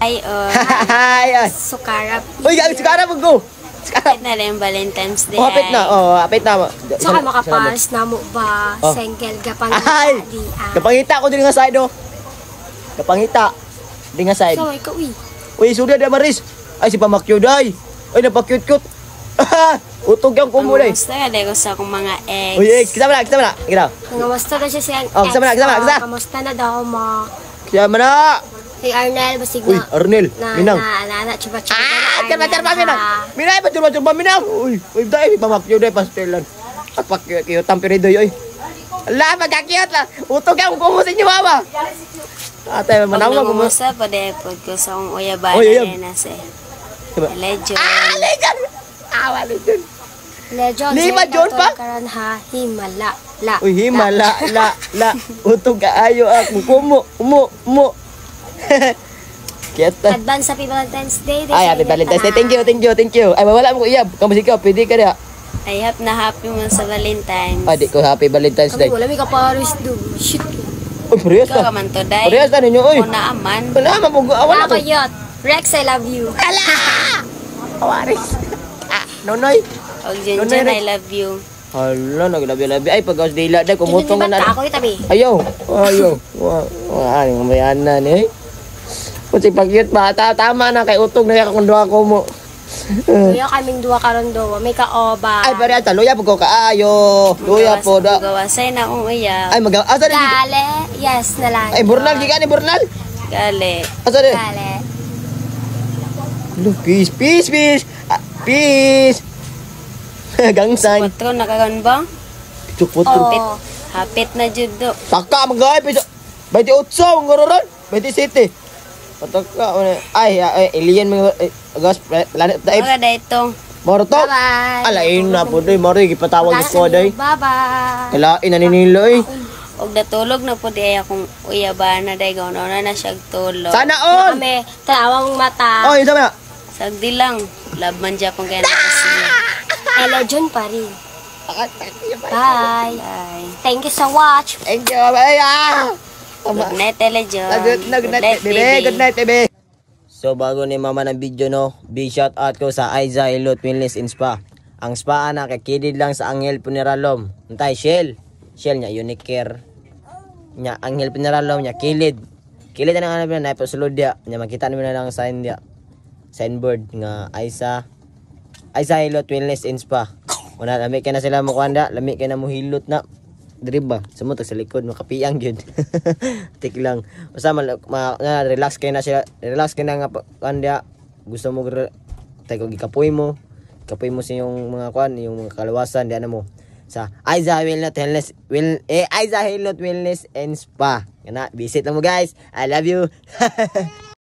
Ay, Ay. sukarap. Uy, ang sukara mo go. Hapit na rin Valentine's Day. Hapit na. Hapit na. Saka makapares na mo ba single kapangita Ay. di Kapangita ko din nga side Kapangita. Di nga side. So ikaw Uy, surya da Maris. Ay si Pamakyo day. Ay napakute-cute. Utog yung kumulay. Kamusta ka dahil ko sa akong mga ex. Uy, kisama na. Kamusta na siya siya. Kasama na. Kamusta na daw mo? Kisama na. Si Arnel basig Uy, na. Arnel. Minang. Na chupa. Charma, Minang. Minang, pa Minang. Uy, day, Pamakyo day, pastelan. At pakyo, tampere doy, oy. Ala, magkakiyot lang. Utog yung kumusin niyo, mama. Ate, manawag mo. Kamusta pa dahil po ko sa akong uyabana rin na si Legend. Legend. Legend. Legend. Lima John pa? Karan ha, himala. La. Uy, himala, la. Utog kaayo ako. Umo. Kita. Advance Happy Valentine's Day. Ay, Happy Valentine's Day. Thank you. Ay, mawala mo ko iyab. Kamu ikaw, pwede ka na. Ay, happy mo sa Valentine's. Di ko Happy Valentine's Day. Kami wala may kaparis do. Shit. Uy, parehas Ikaw na. ka man to, day. Parehas na ninyo, uy. Una aman. Wala, mabugo. Wala ko. Yot. Rex, I love you. Ala! Awaris. Nonoy. Og Junjun, I love you. Hala, naglabi-labi. Ay, pag-awas dila na, kumutong ka na. Ako itabi. Ayaw. Ano nga mayanan eh. Kung si Pagyot bata, tama na kay utog na kakunduha ko mo. Luya kaming duwa karon do. May kaoba. Ay, pare ata, luya po ko kaayo. Luya po da. Gawasay na akong uyab. Ay, asa na dito? Gale. Yes, na lang. Ay, Burnal, giga ni Burnal. Gali. Asa na? Gale. Peace. Peace. Gangsan. Patro, nakaganbang? Chukpot. Hapit na judo. Taka, magay. 28, ang gororon. 27. Pataka, ay, alien mga gas planet type. Mga daytong. Moro to. Bye-bye. Alain na po doy, moro gipatawag ko day. Bye-bye. Kailain na ninilo eh. Og natulog na po di akong uyabana day gawno na siya tulog. Sana all. Kami tawang mata. Oh, isa ba? Sagdi lang. Love man dyan kung kaya nakasiya. Ay, Legend pa rin. Bye. Bye. Thank you so much. Thank you. Bye. Good night, Telejon. Good night, baby. Good night, baby. So, bago ni mama ng video, no, big shout out ko sa Aiza Hilot Wellness and Spa. Ang spa na kakidid lang sa Angel Puneralom. Antay, Shell niya, unique care. Nya, Angel Puneralom niya, kilid. Kilid na nga na pasulod dia. Nya, makita namin na lang sign dia. Signboard nga Aiza Hilot Wellness and Spa. Una, lami ka na sila mukuanda. Lami ka na mo hilot na. Driba, sumutag sa likod, makapiyang yun. Tik lang. Basta relax kayo na siya. Relax kayo na nga kanda. Gusto mo, tayo ikapoy mo sa yung mga kwan, yung mga kalawasan, di ano mo. Sa Aiza Hilot Wellness and Spa. Visit lang mo guys. I love you.